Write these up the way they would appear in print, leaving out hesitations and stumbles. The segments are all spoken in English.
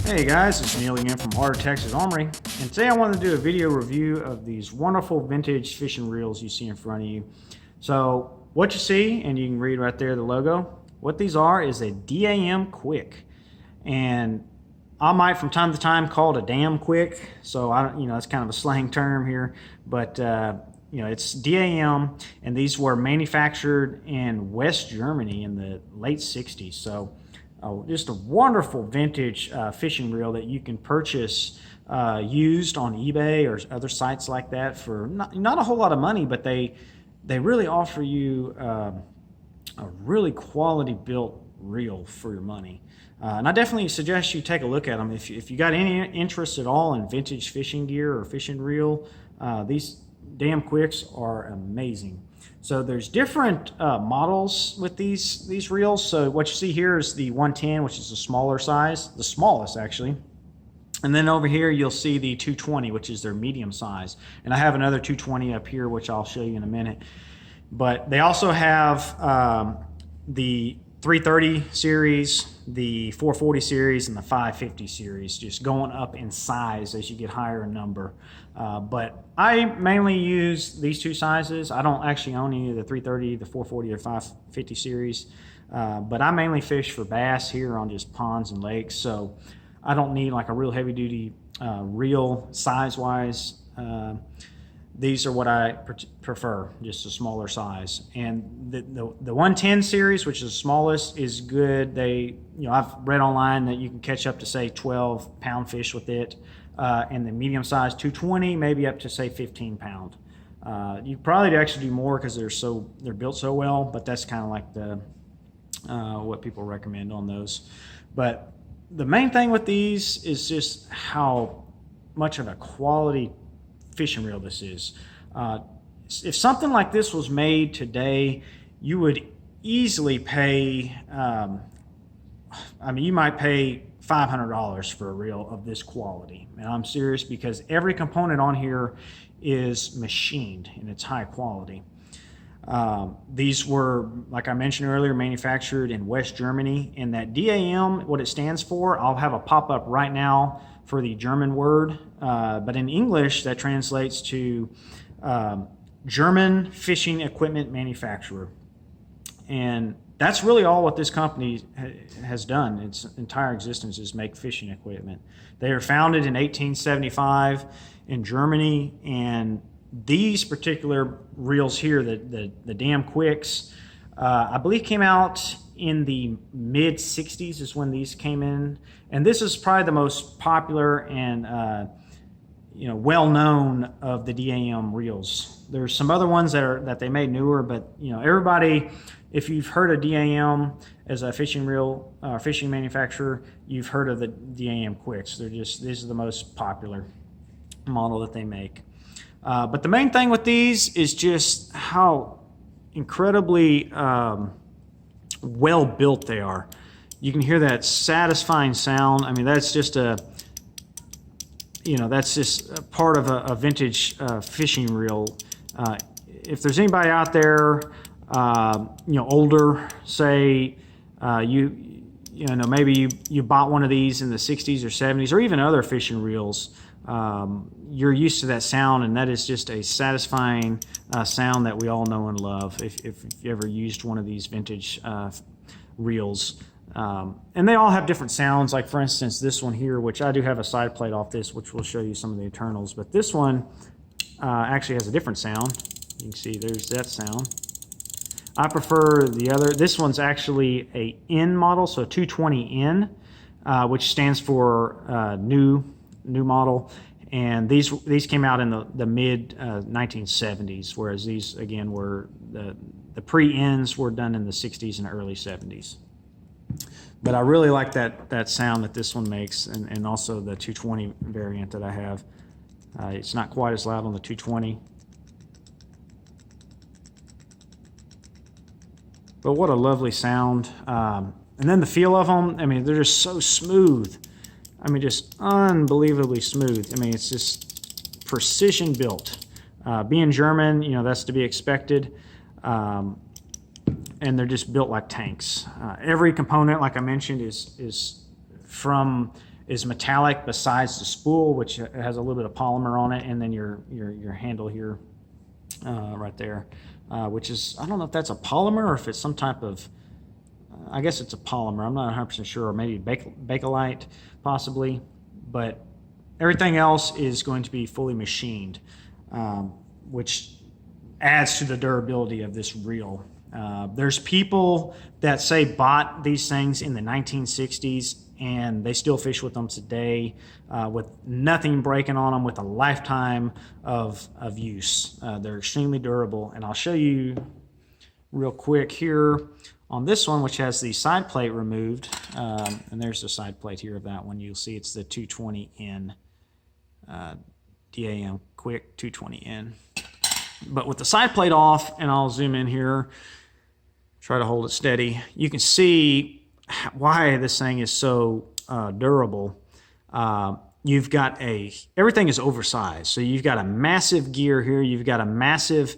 Hey guys, it's Neil again from Heart of Texas Armory, and today I want to do a video review of these wonderful vintage fishing reels you see in front of you. So what you see, and you can read right there the logo, what these are is a D.A.M quick, and I might from time to time call it a damn quick, so that's kind of a slang term here, but it's D.A.M, and these were manufactured in West Germany in the late 60s. So just a wonderful vintage fishing reel that you can purchase used on eBay or other sites like that for not a whole lot of money, but they really offer you a really quality built reel for your money. And I definitely suggest you take a look at them. If you got any interest at all in vintage fishing gear or fishing reel, these D.A.M quicks are amazing. So there's different models with these reels. So what you see here is the 110, which is the smaller size, the smallest actually. And then over here you'll see the 220, which is their medium size. And I have another 220 up here, which I'll show you in a minute. But they also have the 330 series, the 440 series, and the 550 series, just going up in size as you get higher in number. But I mainly use these two sizes. I don't actually own any of the 330, the 440, or 550 series, but I mainly fish for bass here on just ponds and lakes, so I don't need like a real heavy duty reel size-wise. These are what I prefer, just a smaller size. And the 110 series, which is the smallest, is good. I've read online that you can catch up to say 12-pound fish with it. And the medium size 220, maybe up to say 15-pound. You probably actually do more because they're built so well, but that's kind of like the what people recommend on those. But the main thing with these is just how much of a quality fishing reel this is. If something like this was made today, you would easily pay, you might pay $500 for a reel of this quality. And I'm serious, because every component on here is machined and it's high quality. These were, like I mentioned earlier, manufactured in West Germany, and that D.A.M, what it stands for, I'll have a pop-up right now for the German word, but in English that translates to German Fishing Equipment Manufacturer. And that's really all what this company has done. Its entire existence is make fishing equipment. They were founded in 1875 in Germany, and these particular reels here, the D.A.M quicks, I believe came out in the mid 60s is when these came in, and this is probably the most popular and well known of the D.A.M reels. There's some other ones that they made newer, but everybody, if you've heard of D.A.M as a fishing reel fishing manufacturer, you've heard of the D.A.M quicks. These are the most popular model that they make. But the main thing with these is just how incredibly well built they are. You can hear that satisfying sound. I mean, that's just a part of a vintage fishing reel. If there's anybody out there, older, say maybe you bought one of these in the 60s or 70s, or even other fishing reels, you're used to that sound, and that is just a satisfying sound that we all know and love if you ever used one of these vintage reels. And they all have different sounds. Like, for instance, this one here, which I do have a side plate off this, which will show you some of the internals, but this one actually has a different sound. You can see there's that sound. I prefer the other. This one's actually a N model, so 220N, which stands for new model. And these came out in the mid 1970s, whereas these again were the pre-Ns were done in the 60s and early 70s. But I really like that sound that this one makes, and also the 220 variant that I have. It's not quite as loud on the 220. But what a lovely sound. And then the feel of them, they're just so smooth. Just unbelievably smooth. It's just precision built. Being German, that's to be expected. And they're just built like tanks. Every component, like I mentioned, is from is metallic besides the spool, which has a little bit of polymer on it, and then your handle here, right there, which is, I don't know if that's a polymer or if it's some type of, I guess it's a polymer. I'm not 100% sure, or maybe Bakelite possibly, but everything else is going to be fully machined, which adds to the durability of this reel. There's people that say bought these things in the 1960s and they still fish with them today, with nothing breaking on them, with a lifetime of use. They're extremely durable, and I'll show you real quick here on this one, which has the side plate removed, and there's the side plate here of that one. You'll see it's the 220N, D.A.M quick 220N. But with the side plate off, and I'll zoom in here, try to hold it steady, you can see why this thing is so durable. You've got everything is oversized. So you've got a massive gear here, you've got a massive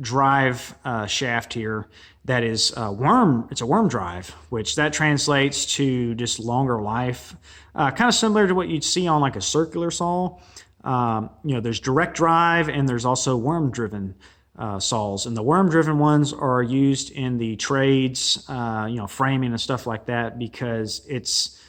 drive shaft here that is it's a worm drive, which that translates to just longer life, kind of similar to what you'd see on like a circular saw. There's direct drive and there's also worm driven saws, and the worm driven ones are used in the trades, framing and stuff like that, because it's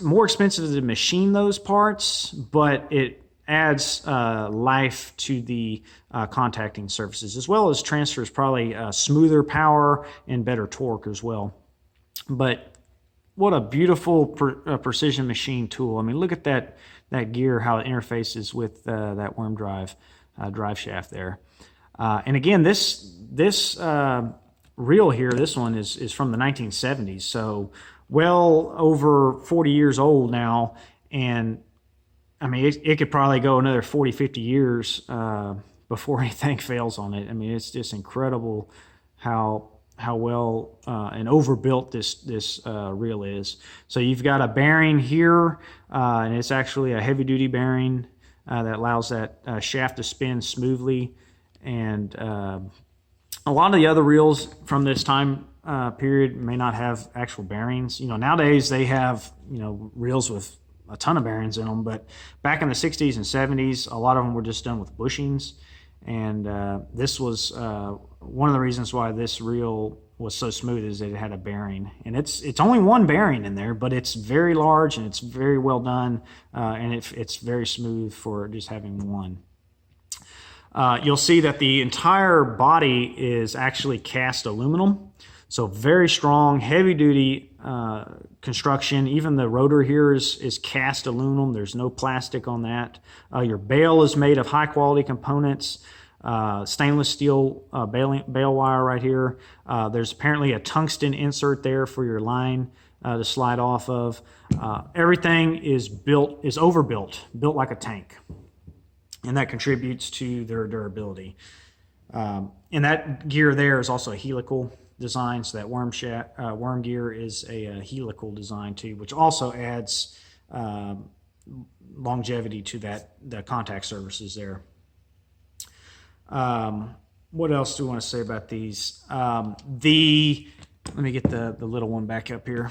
more expensive to machine those parts, but it adds life to the contacting surfaces, as well as transfers probably smoother power and better torque as well. But what a beautiful precision machine tool. I mean, look at that gear, how it interfaces with that worm drive shaft there. And again, this reel here, this one is from the 1970s, so well over 40 years old now. And I mean, it could probably go another 40, 50 years before anything fails on it. I mean, it's just incredible how well and overbuilt this reel is. So you've got a bearing here, and it's actually a heavy-duty bearing that allows that shaft to spin smoothly. And a lot of the other reels from this time period may not have actual bearings. Nowadays they have reels with a ton of bearings in them, but back in the 60s and 70s, a lot of them were just done with bushings. And this was one of the reasons why this reel was so smooth, is that it had a bearing. And it's only one bearing in there, but it's very large and it's very well done, and it's very smooth for just having one. You'll see that the entire body is actually cast aluminum, so very strong, heavy-duty construction. Even the rotor here is cast aluminum. There's no plastic on that. Your bail is made of high-quality components. Stainless steel bail wire right here. There's apparently a tungsten insert there for your line to slide off of. Everything is overbuilt, built like a tank, and that contributes to their durability. And that gear there is also a helical design, so that worm gear is a helical design too, which also adds longevity to the contact surfaces there. What else do we want to say about these? Let me get the little one back up here.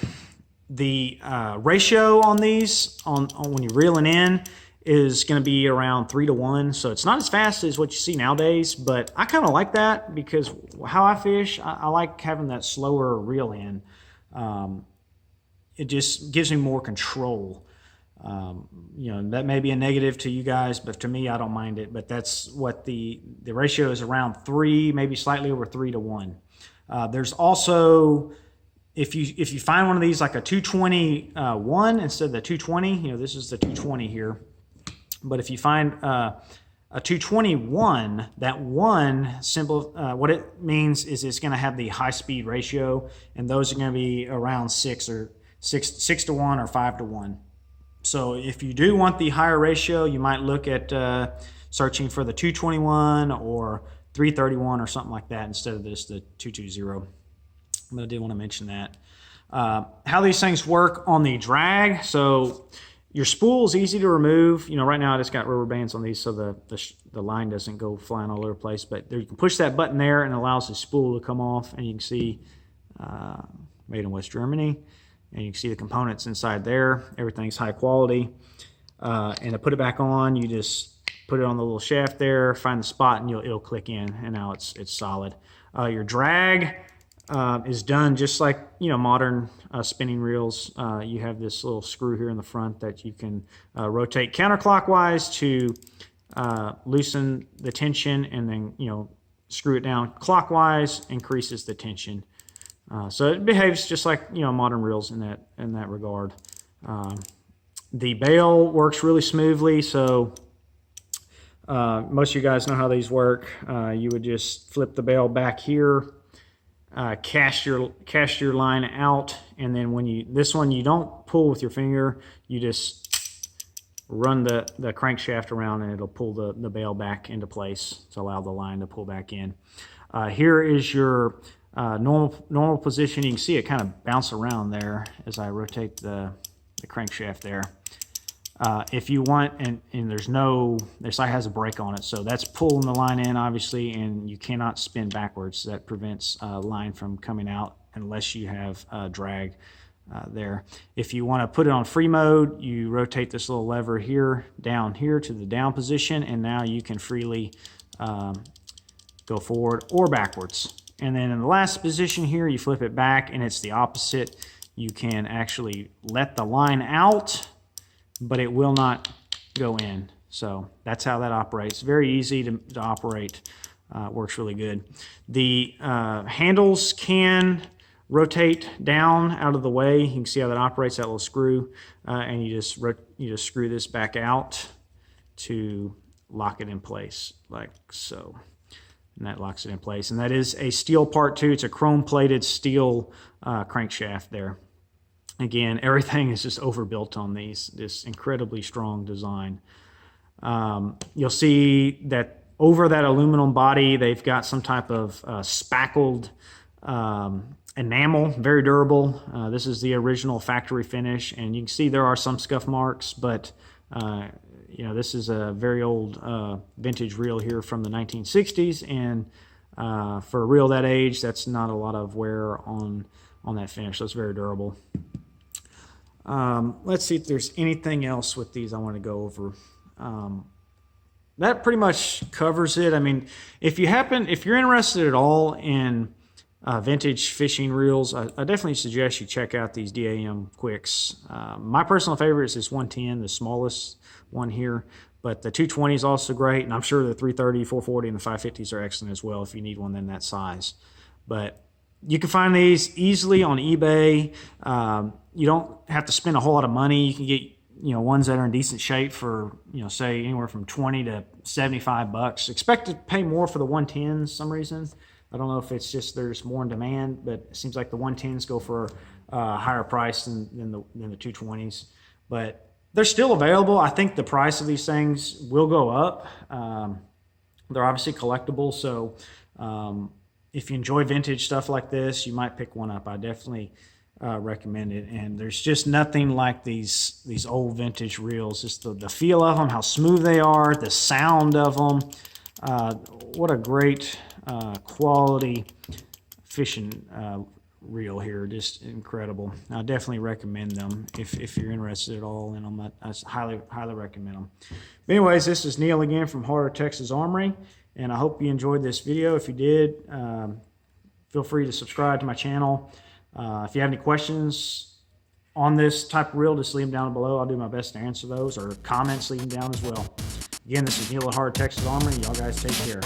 The ratio on these, on when you're reeling in, is going to be around 3 to 1. So it's not as fast as what you see nowadays, but I kind of like that, because how I fish, I like having that slower reel in. It just gives me more control. That may be a negative to you guys, but to me, I don't mind it. But that's what the ratio is, around 3, maybe slightly over 3 to 1. There's also, if you find one of these like a 221 instead of the 220, this is the 220 here. But if you find a 221, that one symbol, what it means is it's going to have the high speed ratio, and those are going to be around 6 to 1 or 5 to 1. So if you do want the higher ratio, you might look at searching for the 221 or 331 or something like that instead of the 220. But I did want to mention that. How these things work on the drag. So your spool is easy to remove. Right now I just got rubber bands on these so the line doesn't go flying all over the place. But there, you can push that button there and it allows the spool to come off. And you can see made in West Germany. and you can see the components inside there. Everything's high quality. And to put it back on, you just put it on the little shaft there, find the spot, and it'll click in, and now it's solid. Your drag is done just like, you know, modern spinning reels. You have this little screw here in the front that you can rotate counterclockwise to loosen the tension, and then, you know, screw it down clockwise, increases the tension. So it behaves just like, you know, modern reels in that regard. The bail works really smoothly, so most of you guys know how these work. You would just flip the bail back here, cast your line out, and then when this one you don't pull with your finger, you just run the crankshaft around, and it'll pull the bail back into place to allow the line to pull back in. Here is your normal position. You can see it kind of bounce around there as I rotate the crankshaft there. If you want, and this side has a brake on it, so that's pulling the line in, obviously, and you cannot spin backwards. That prevents line from coming out unless you have drag there. If you want to put it on free mode, you rotate this little lever here, down here to the down position, and now you can freely go forward or backwards. And then in the last position here, you flip it back, and it's the opposite. You can actually let the line out, but it will not go in. So that's how that operates. Very easy to operate. Works really good. The handles can rotate down out of the way. You can see how that operates, that little screw, and you just screw this back out to lock it in place, like so. And that locks it in place. And that is a steel part too. It's a chrome-plated steel crankshaft there. Again, everything is just overbuilt on this incredibly strong design. You'll see that over that aluminum body, they've got some type of spackled enamel, very durable. This is the original factory finish, and you can see there are some scuff marks, but you know, this is a very old vintage reel here from the 1960s, and for a reel that age, that's not a lot of wear on that finish, so it's very durable. Let's see if there's anything else with these I want to go over. That pretty much covers it. I mean, if you're interested at all in vintage fishing reels, I definitely suggest you check out these D.A.M Quicks. My personal favorite is this 110, the smallest one here, but the 220 is also great, and I'm sure the 330, 440, and the 550s are excellent as well if you need one in that size. But you can find these easily on eBay. You don't have to spend a whole lot of money. You can get, you know, ones that are in decent shape for, you know, say anywhere from 20 to 75 bucks. Expect to pay more for the 110s some reason. I don't know if it's just there's more in demand, but it seems like the 110s go for a higher price than the 220s. But they're still available. I think the price of these things will go up. They're obviously collectible, so if you enjoy vintage stuff like this, you might pick one up. I definitely recommend it. And there's just nothing like these old vintage reels. Just the feel of them, how smooth they are, the sound of them. What a great quality fishing reel here, just incredible. I definitely recommend them if you're interested at all in them. I highly recommend them. But anyways, this is Neil again from Heart of Texas Armory, and I hope you enjoyed this video. If you did, feel free to subscribe to my channel. If you have any questions on this type of reel, just leave them down below. I'll do my best to answer those, or comments, leave them down as well. Again, this is Neil at Heart of Texas Armory. Y'all guys take care.